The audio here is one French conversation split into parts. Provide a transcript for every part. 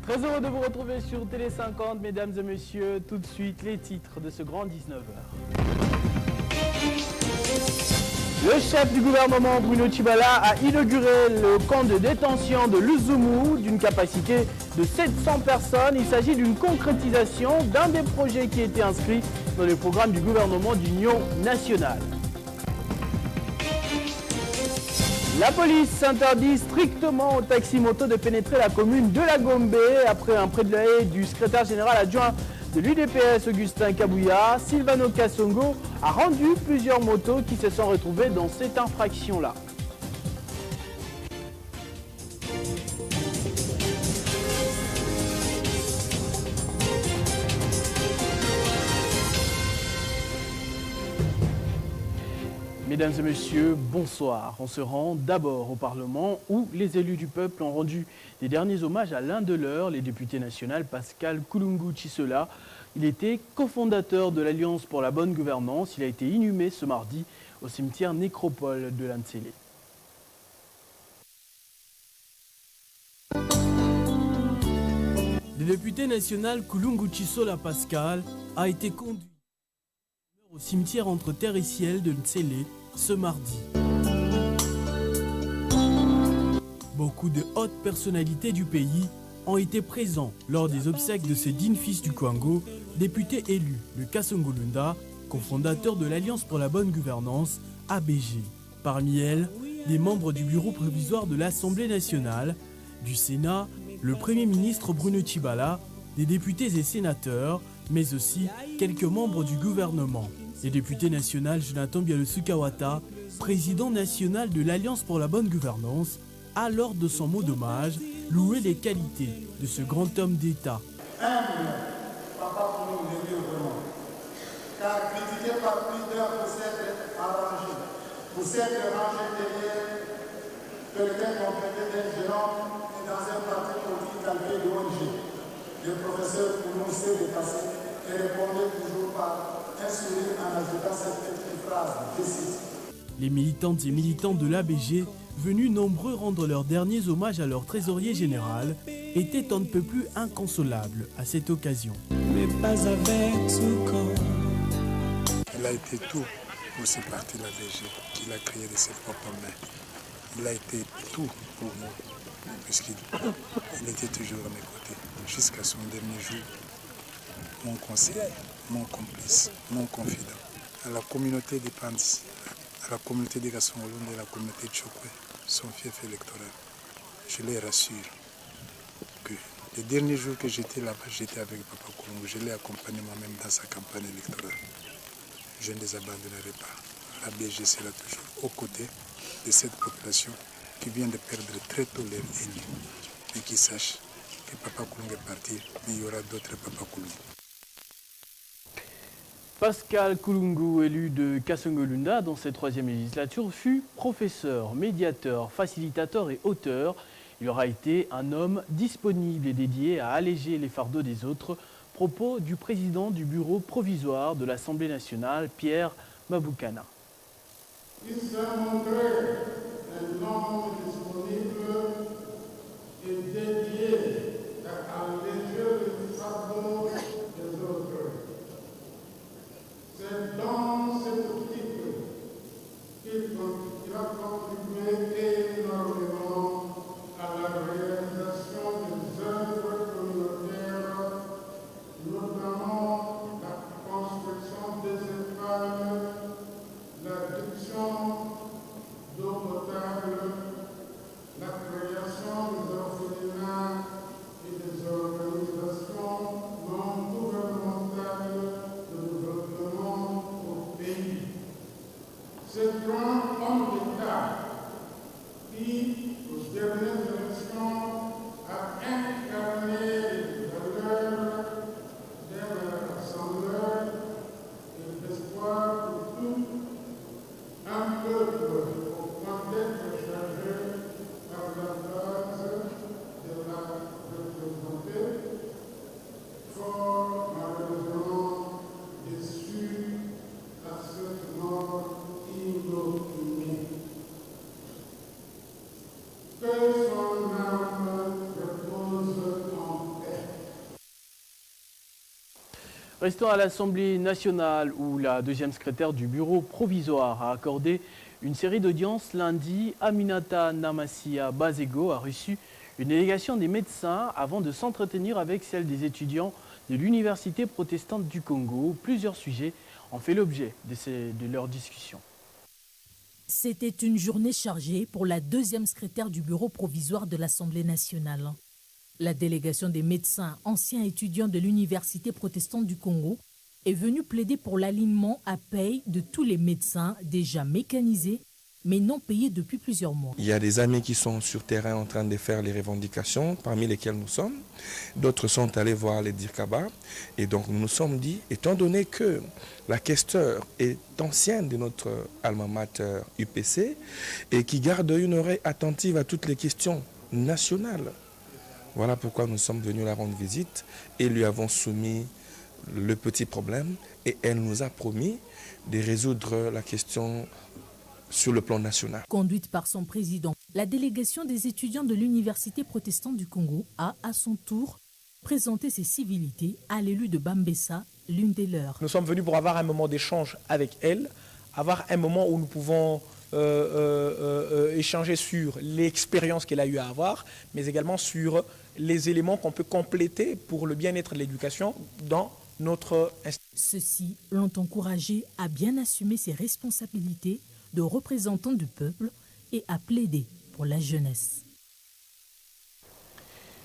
Très heureux de vous retrouver sur Télé 50, mesdames et messieurs. Tout de suite, les titres de ce grand 19h. Le chef du gouvernement, Bruno Tshibala, a inauguré le camp de détention de Luzumu d'une capacité de 700 personnes. Il s'agit d'une concrétisation d'un des projets qui était inscrit dans le programme du gouvernement d'union nationale. La police s'interdit strictement aux taxis-motos de pénétrer la commune de la Gombe après un plaidoyer du secrétaire général adjoint de l'UDPS, Augustin Kabouya. Silvano Kassongo a rendu plusieurs motos qui se sont retrouvées dans cette infraction-là. Mesdames et messieurs, bonsoir. On se rend d'abord au Parlement où les élus du peuple ont rendu les derniers hommages à l'un de leurs, les députés nationaux Pascal Kulungu Chisola. Il était cofondateur de l'Alliance pour la bonne gouvernance. Il a été inhumé ce mardi au cimetière nécropole de Lantsele. Le député national Kulungu Chisola Pascal a été conduit au cimetière entre terre et ciel de Lantsele ce mardi. Beaucoup de hautes personnalités du pays ont été présents lors des obsèques de ce digne fils du Kwango, député élu de Kasongo-Lunda, cofondateur de l'Alliance pour la bonne gouvernance, ABG. Parmi elles, des membres du bureau provisoire de l'Assemblée nationale, du Sénat, le Premier ministre Bruno Tshibala, des députés et sénateurs, mais aussi quelques membres du gouvernement. Le député national Jonathan Bialusu-Kawata, président national de l'Alliance pour la bonne gouvernance, a lors de son mot d'hommage loué les qualités de ce grand homme d'État. Humble, papa pour nous l'aimer vraiment. Car critiqué par plus d'un pour s'être arrangé, pour s'être rangé derrière quelqu'un qu'on traitait d'un géant et dans un parti politique calqué de ONG. Le professeur pour nous s'est dépassé et répondait toujours par un sourire en ajoutant cette petite phrase, je cite. Les militantes et militants de l'ABG, venus nombreux rendre leurs derniers hommages à leur trésorier général, étaient on ne peut plus inconsolables à cette occasion. Mais pas avec ce corps. Il a été tout pour ce parti de l'ABG qu'il a créé de ses propres mains. Il a été tout pour nous, puisqu'il était toujours à mes côtés, jusqu'à son dernier jour. Mon conseiller, mon complice, mon confident. À la communauté des Pandis, à la communauté des Kasongo-Lunda et à la communauté de Chokwe, son fief électoral. Je les rassure que les derniers jours que j'étais là-bas, j'étais avec Papa Kulungu. Je l'ai accompagné moi-même dans sa campagne électorale. Je ne les abandonnerai pas. La BG sera toujours aux côtés de cette population qui vient de perdre très tôt leur aîné. Et qui sache que Papa Kulungu est parti, mais il y aura d'autres Papa Kulungu. Pascal Kulungu, élu de Kasongo-Lunda dans cette troisième législature, fut professeur, médiateur, facilitateur et auteur. Il aura été un homme disponible et dédié à alléger les fardeaux des autres. Propos du président du bureau provisoire de l'Assemblée nationale, Pierre Mabukana. Il s'est montré un homme disponible et dédié à alléger les fardeaux des autres. C'est dans cette optique qu'il a contribué énormément à la réalisation des œuvres communautaires, notamment la construction des écoles, l'adduction d'eau potable Restons à l'Assemblée nationale où la deuxième secrétaire du bureau provisoire a accordé une série d'audiences lundi. Aminata Namassia Bazego a reçu une délégation des médecins avant de s'entretenir avec celle des étudiants de l'Université protestante du Congo. Plusieurs sujets ont fait l'objet de leur discussion. C'était une journée chargée pour la deuxième secrétaire du bureau provisoire de l'Assemblée nationale. La délégation des médecins, anciens étudiants de l'Université protestante du Congo, est venue plaider pour l'alignement à paye de tous les médecins déjà mécanisés, mais non payés depuis plusieurs mois. Il y a des amis qui sont sur terrain en train de faire les revendications, parmi lesquels nous sommes. D'autres sont allés voir les DIRCABA. Et donc nous nous sommes dit, étant donné que la questeur est ancienne de notre alma mater UPC et qui garde une oreille attentive à toutes les questions nationales, voilà pourquoi nous sommes venus la rendre visite et lui avons soumis le petit problème et elle nous a promis de résoudre la question sur le plan national. Conduite par son président, la délégation des étudiants de l'Université protestante du Congo a, à son tour, présenté ses civilités à l'élu de Bambessa, l'une des leurs. Nous sommes venus pour avoir un moment d'échange avec elle, avoir un moment où nous pouvons échanger sur l'expérience qu'elle a eu à avoir, mais également sur les éléments qu'on peut compléter pour le bien-être de l'éducation dans notre institut. Ceux-ci l'ont encouragé à bien assumer ses responsabilités de représentant du peuple et à plaider pour la jeunesse.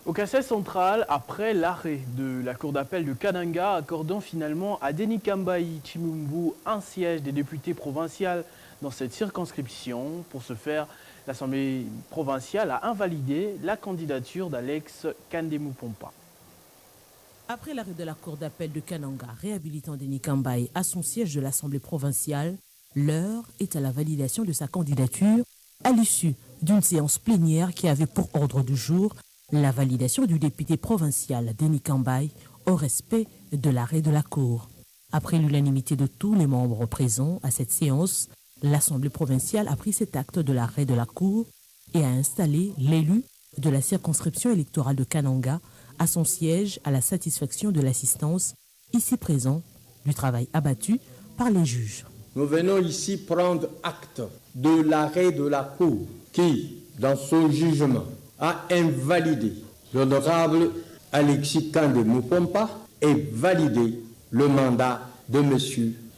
Au Kassai central, après l'arrêt de la cour d'appel de Kananga accordant finalement à Denis Kambaï Chimumbu un siège des députés provinciaux dans cette circonscription, pour ce faire, l'Assemblée provinciale a invalidé la candidature d'Alex Kandemu-Pompa. Après l'arrêt de la cour d'appel de Kananga réhabilitant Denis Kambaï à son siège de l'Assemblée provinciale, l'heure est à la validation de sa candidature à l'issue d'une séance plénière qui avait pour ordre du jour la validation du député provincial Denis Kambaï au respect de l'arrêt de la Cour. Après l'unanimité de tous les membres présents à cette séance, l'Assemblée provinciale a pris cet acte de l'arrêt de la Cour et a installé l'élu de la circonscription électorale de Kananga à son siège à la satisfaction de l'assistance ici présent du travail abattu par les juges. Nous venons ici prendre acte de l'arrêt de la Cour qui, dans son jugement, a invalidé l'honorable Alexis Kandemu-Pompa et validé le mandat de M.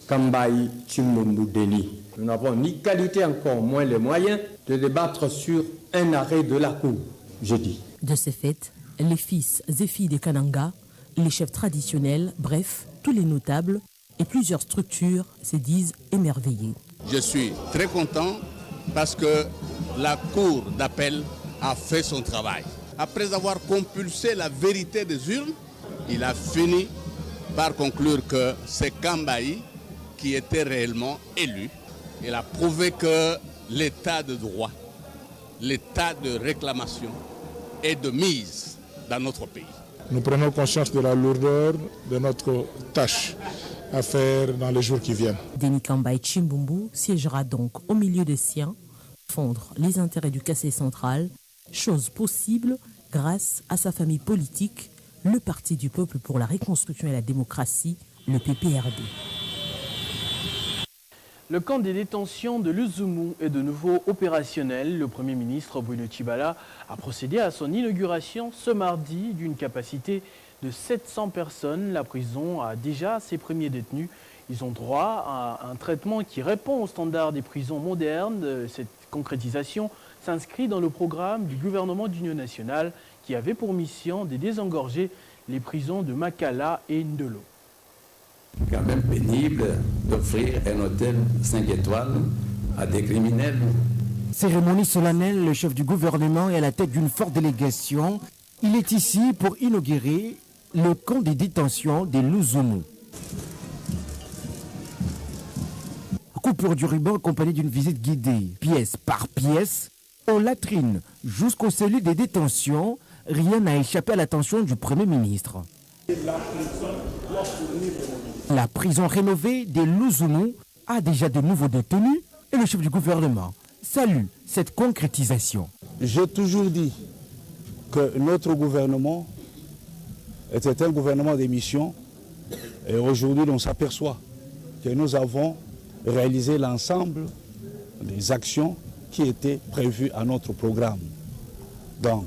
Kambaï Chimumbu Denis. Nous n'avons ni qualité, encore moins les moyens de débattre sur un arrêt de la Cour, je dis. De ce fait, les fils et filles de Kananga, les chefs traditionnels, bref, tous les notables et plusieurs structures se disent émerveillés. Je suis très content parce que la Cour d'appel a fait son travail. Après avoir compulsé la vérité des urnes, il a fini par conclure que c'est Kambaï qui était réellement élu. Il a prouvé que l'état de droit, l'état de réclamation est de mise dans notre pays. Nous prenons conscience de la lourdeur de notre tâche à faire dans les jours qui viennent. Denis Kambaï Chimumbu siégera donc au milieu des siens, défendre les intérêts du Kassai central, chose possible grâce à sa famille politique, le Parti du peuple pour la reconstruction et la démocratie, le PPRD. Le camp des détentions de Luzumu est de nouveau opérationnel. Le Premier ministre Bruno Tshibala a procédé à son inauguration ce mardi d'une capacité de 700 personnes. La prison a déjà ses premiers détenus. Ils ont droit à un traitement qui répond aux standards des prisons modernes. Cette concrétisation s'inscrit dans le programme du gouvernement d'union nationale qui avait pour mission de désengorger les prisons de Makala et Ndolo. Quand même pénible d'offrir un hôtel 5 étoiles à des criminels. Cérémonie solennelle, le chef du gouvernement est à la tête d'une forte délégation. Il est ici pour inaugurer le camp de détention de Luzumu. Coupure du ruban accompagnée d'une visite guidée, pièce par pièce, aux latrines jusqu'aux cellules de détention. Rien n'a échappé à l'attention du Premier ministre. La prison rénovée de Luzumu a déjà de nouveaux détenus et le chef du gouvernement salue cette concrétisation. J'ai toujours dit que notre gouvernement était un gouvernement des missions Et aujourd'hui, on s'aperçoit que nous avons réalisé l'ensemble des actions qui étaient prévues à notre programme. Donc,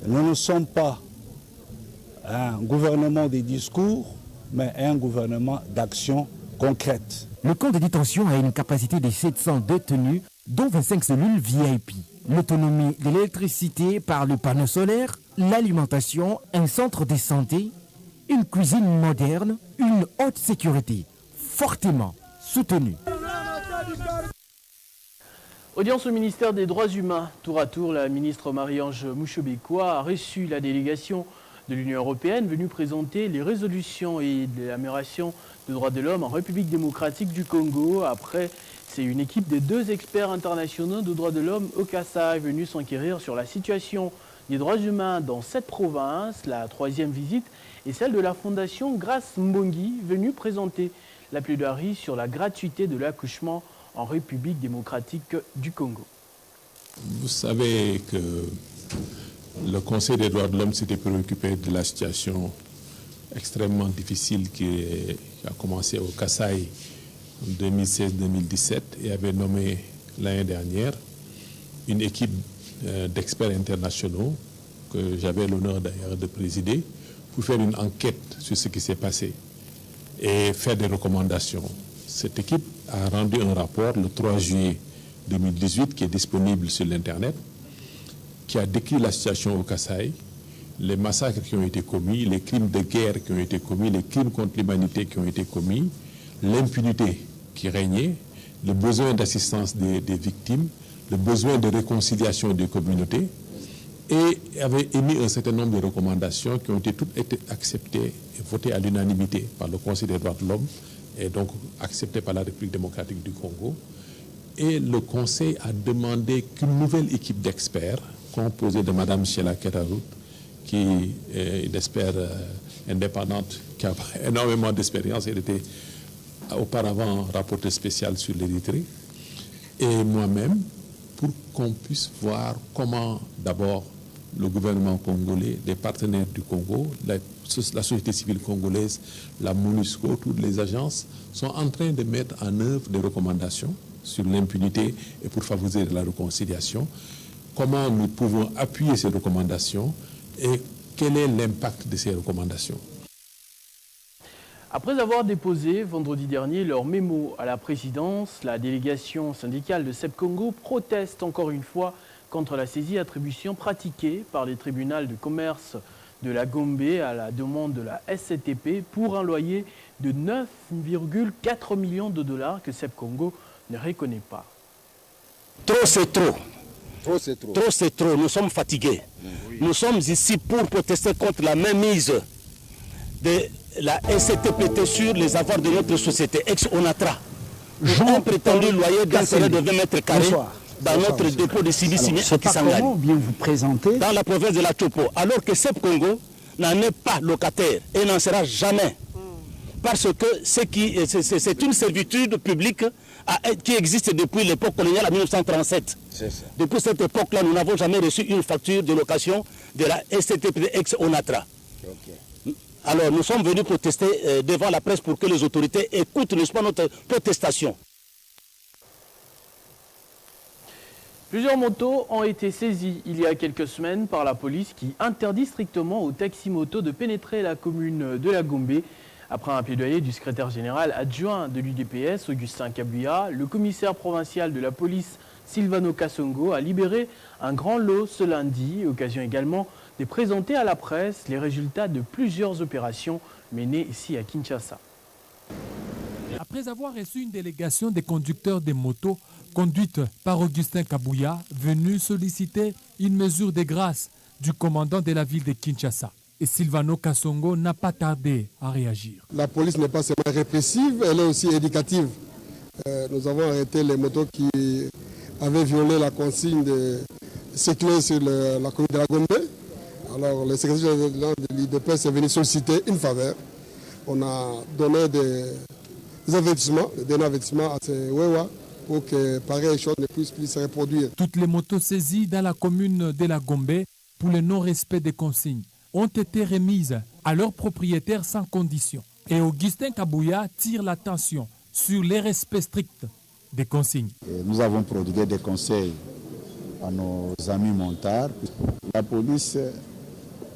nous ne sommes pas un gouvernement des discours, mais un gouvernement d'action concrète. Le camp de détention a une capacité de 700 détenus, dont 25 cellules VIP. L'autonomie de l'électricité par le panneau solaire, l'alimentation, un centre de santé, une cuisine moderne, une haute sécurité, fortement soutenue. Audience au ministère des Droits Humains. Tour à tour, la ministre Marie-Ange Mouchobekwa a reçu la délégation de l'Union européenne venue présenter les résolutions et l'amélioration des droits de l'homme en République démocratique du Congo. Après, c'est une équipe de 2 experts internationaux de droits de l'homme au Kasaï venus s'enquérir sur la situation des droits humains dans cette province. La 3e visite est celle de la fondation Grâce Mbongi venue présenter la plaidoirie sur la gratuité de l'accouchement en République démocratique du Congo. Vous savez que le Conseil des droits de l'homme s'était préoccupé de la situation extrêmement difficile qui a commencé au Kasaï en 2016-2017 et avait nommé l'année dernière une équipe d'experts internationaux que j'avais l'honneur d'ailleurs de présider pour faire une enquête sur ce qui s'est passé et faire des recommandations. Cette équipe a rendu un rapport le 3 juillet 2018 qui est disponible sur l'Internet, qui a décrit la situation au Kasaï, les massacres qui ont été commis, les crimes de guerre qui ont été commis, les crimes contre l'humanité qui ont été commis, l'impunité qui régnait, le besoin d'assistance des victimes, le besoin de réconciliation des communautés, et avait émis un certain nombre de recommandations qui ont toutes été acceptées et votées à l'unanimité par le Conseil des droits de l'homme et donc acceptées par la République démocratique du Congo. Et le Conseil a demandé qu'une nouvelle équipe d'experts, composée de Mme Sheila Kerarout, qui est une experte indépendante, qui a énormément d'expérience, elle était auparavant rapporteure spéciale sur l'Érythrée, et moi-même, pour qu'on puisse voir comment d'abord le gouvernement congolais, les partenaires du Congo, la société civile congolaise, la MONUSCO, toutes les agences sont en train de mettre en œuvre des recommandations sur l'impunité et pour favoriser la réconciliation. Comment nous pouvons appuyer ces recommandations et quel est l'impact de ces recommandations? Après avoir déposé vendredi dernier leur mémo à la présidence, la délégation syndicale de CEP Congo proteste encore une fois contre la saisie-attribution pratiquée par les tribunaux de commerce de la Gombe à la demande de la SCTP pour un loyer de 9,4 millions de dollars que CEP Congo ne reconnaît pas. Trop c'est trop. Trop c'est trop. Trop c'est trop. Nous sommes fatigués. Oui. Nous sommes ici pour protester contre la mainmise de la SCTP sur les avoirs de notre société, ex-ONATRA. Un prétendu loyer d'intérêt de 20 mètres carrés dans notre dépôt de Sibissimi à Kisangani. Comment bien vous présenter dans la province de la Chopo, alors que CEP Congo n'en est pas locataire et n'en sera jamais. Parce que c'est une servitude publique qui existe depuis l'époque coloniale en 1937. Depuis cette époque-là, nous n'avons jamais reçu une facture de location de la SCTP ex-ONATRA. Okay. Alors nous sommes venus protester devant la presse pour que les autorités écoutent, n'est-ce pas, notre protestation. Plusieurs motos ont été saisies il y a quelques semaines par la police qui interdit strictement aux taxis-motos de pénétrer la commune de la Gombe. Après un plaidoyer du secrétaire général adjoint de l'UDPS, Augustin Kabuya, le commissaire provincial de la police, Silvano Kasongo, a libéré un grand lot ce lundi, occasion également de présenter à la presse les résultats de plusieurs opérations menées ici à Kinshasa. Après avoir reçu une délégation des conducteurs des motos conduite par Augustin Kabuya, venu solliciter une mesure de grâce du commandant de la ville de Kinshasa. Et Silvano Kasongo n'a pas tardé à réagir. La police n'est pas seulement répressive, elle est aussi éducative. Nous avons arrêté les motos qui avaient violé la consigne de circuler sur la commune de la Gombe. Alors le secrétaire général de l'UDPS est venu solliciter une faveur. On a donné des avertissements à ces Wewa pour que pareille chose ne puisse plus se reproduire. Toutes les motos saisies dans la commune de la Gombe pour le non-respect des consignes ont été remises à leurs propriétaires sans condition. Et Augustin Kabouya tire l'attention sur les respects stricts des consignes. Nous avons prodigué des conseils à nos amis montards. La police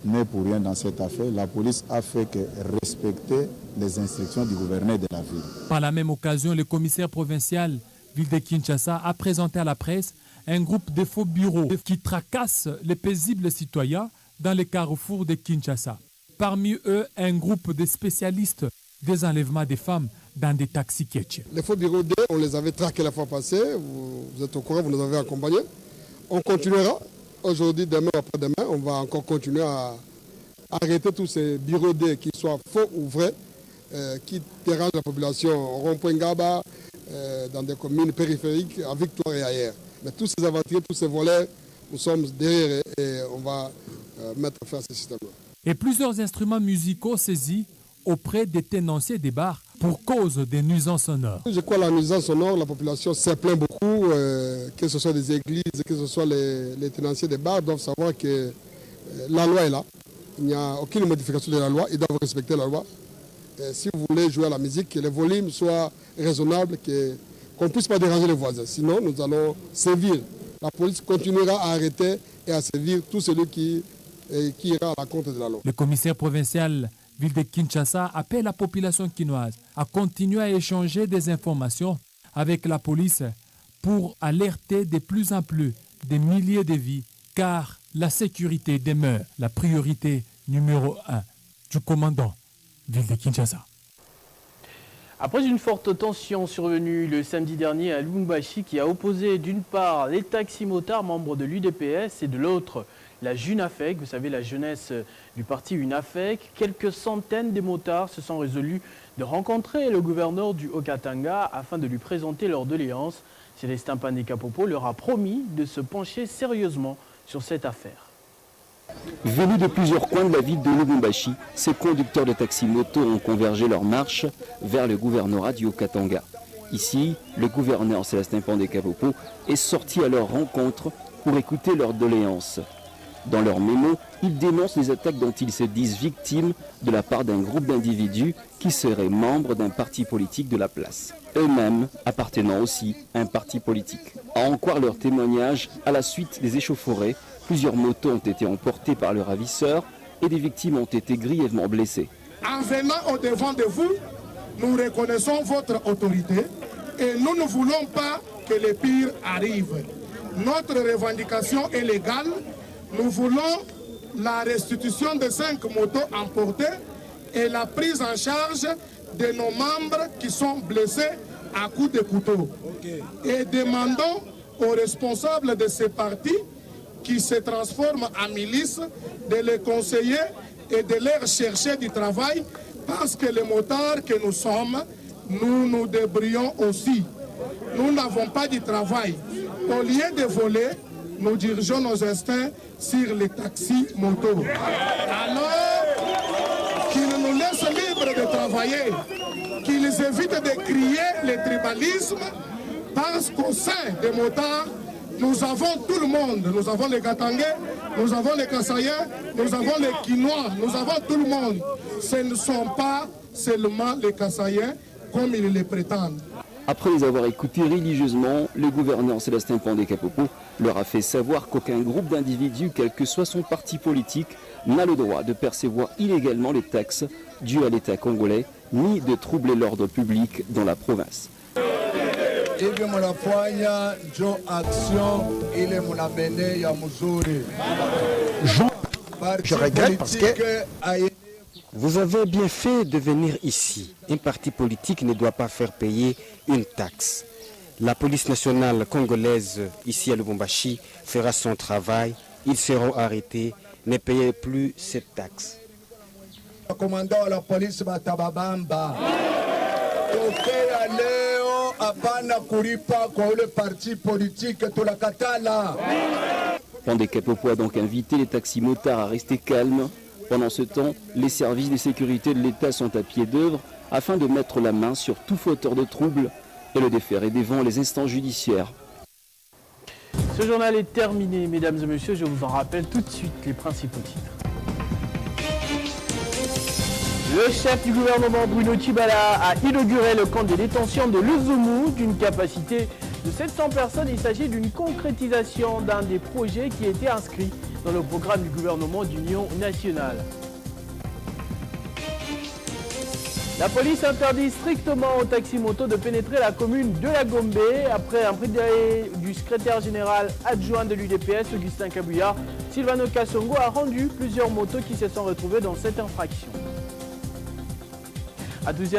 n'est pour rien dans cette affaire. La police a fait que respecter les instructions du gouverneur de la ville. Par la même occasion, le commissaire provincial ville de Kinshasa a présenté à la presse un groupe de faux bureaux qui tracassent les paisibles citoyens dans les carrefours de Kinshasa. Parmi eux, un groupe de spécialistes des enlèvements des femmes dans des taxis Ketch. Les faux bureaux D, on les avait traqués la fois passée. Vous êtes au courant, vous nous avez accompagnés. On continuera. Aujourd'hui, demain, après-demain, on va encore continuer à arrêter tous ces bureaux D, qu'ils soient faux ou vrais, qui dérangent la population au rond-point Gaba, dans des communes périphériques, à Victoire et ailleurs. Mais tous ces aventuriers, tous ces volets, nous sommes derrière et on va mettre fin à ce système-là. Et plusieurs instruments musicaux saisis auprès des tenanciers des bars pour cause des nuisances sonores. Je crois que la nuisance sonore, la population s'est plaint beaucoup, que ce soit des églises, que ce soit les tenanciers des bars, doivent savoir que la loi est là. Il n'y a aucune modification de la loi, ils doivent respecter la loi. Si vous voulez jouer à la musique, que les volumes soient raisonnables, qu'on ne puisse pas déranger les voisins. Sinon, nous allons sévir. La police continuera à arrêter et à sévir tout celui qui ira à la contre de la loi. Le commissaire provincial ville de Kinshasa appelle la population quinoise à continuer à échanger des informations avec la police pour alerter de plus en plus des milliers de vies, car la sécurité demeure la priorité numéro 1 du commandant ville de Kinshasa. Après une forte tension survenue le samedi dernier à Lubumbashi qui a opposé d'une part les taxis-motards membres de l'UDPS et de l'autre la JUNAFEC, vous savez la jeunesse du parti UNAFEC, quelques centaines de motards se sont résolus de rencontrer le gouverneur du Haut-Katanga afin de lui présenter leur doléance. Célestin Pandé-Kapopo leur a promis de se pencher sérieusement sur cette affaire. Venus de plusieurs coins de la ville de Lubumbashi, ces conducteurs de taxi-moto ont convergé leur marche vers le gouvernorat du Haut-Katanga. Ici, le gouverneur Célestin Pandé-Kapopo est sorti à leur rencontre pour écouter leurs doléances. Dans leur mémo, ils dénoncent les attaques dont ils se disent victimes de la part d'un groupe d'individus qui seraient membres d'un parti politique de la place, eux-mêmes appartenant aussi à un parti politique. À en croire leur témoignage, à la suite des échauffourées, plusieurs motos ont été emportées par le ravisseur et des victimes ont été grièvement blessées. En venant au-devant de vous, nous reconnaissons votre autorité et nous ne voulons pas que le pire arrive. Notre revendication est légale. Nous voulons la restitution de 5 motos emportées et la prise en charge de nos membres qui sont blessés à coups de couteau. Et demandons aux responsables de ces partis qui se transforment en milices de les conseiller et de leur chercher du travail parce que les motards que nous sommes, nous nous débrouillons aussi. Nous n'avons pas de travail. Au lieu de voler, nous dirigeons nos instincts sur les taxis motos. Alors qu'ils nous laissent libres de travailler, qu'ils évitent de crier le tribalisme, parce qu'au sein des motards, nous avons tout le monde. Nous avons les Katangais, nous avons les Kasaïens, nous avons les Quinois, nous avons tout le monde. Ce ne sont pas seulement les Kasaïens comme ils le prétendent. Après les avoir écoutés religieusement, le gouverneur Célestin Pandé-Kapopo leur a fait savoir qu'aucun groupe d'individus, quel que soit son parti politique, n'a le droit de percevoir illégalement les taxes dues à l'État congolais, ni de troubler l'ordre public dans la province. Je regrette parce que vous avez bien fait de venir ici. Un parti politique ne doit pas faire payer une taxe. La police nationale congolaise ici à Lubumbashi fera son travail. Ils seront arrêtés. Ne payez plus cette taxe. Le commandant de la police Batababamba. Le parti politique Pandé-Kapopo a donc invité les taxis-motards à rester calmes. Pendant ce temps, les services de sécurité de l'État sont à pied d'œuvre afin de mettre la main sur tout fauteur de troubles et le déférer devant les instances judiciaires. Ce journal est terminé, mesdames et messieurs. Je vous en rappelle tout de suite les principaux titres. Le chef du gouvernement Bruno Tshibala a inauguré le camp de détention de Luzumu d'une capacité de 700 personnes. Il s'agit d'une concrétisation d'un des projets qui était inscrit dans le programme du gouvernement d'union nationale. La police interdit strictement aux taxis-motos de pénétrer la commune de la Gombe. Après un plaidoyer du secrétaire général adjoint de l'UDPS, Augustin Kabuya, Sylvano Kasongo a rendu plusieurs motos qui se sont retrouvées dans cette infraction. À 12h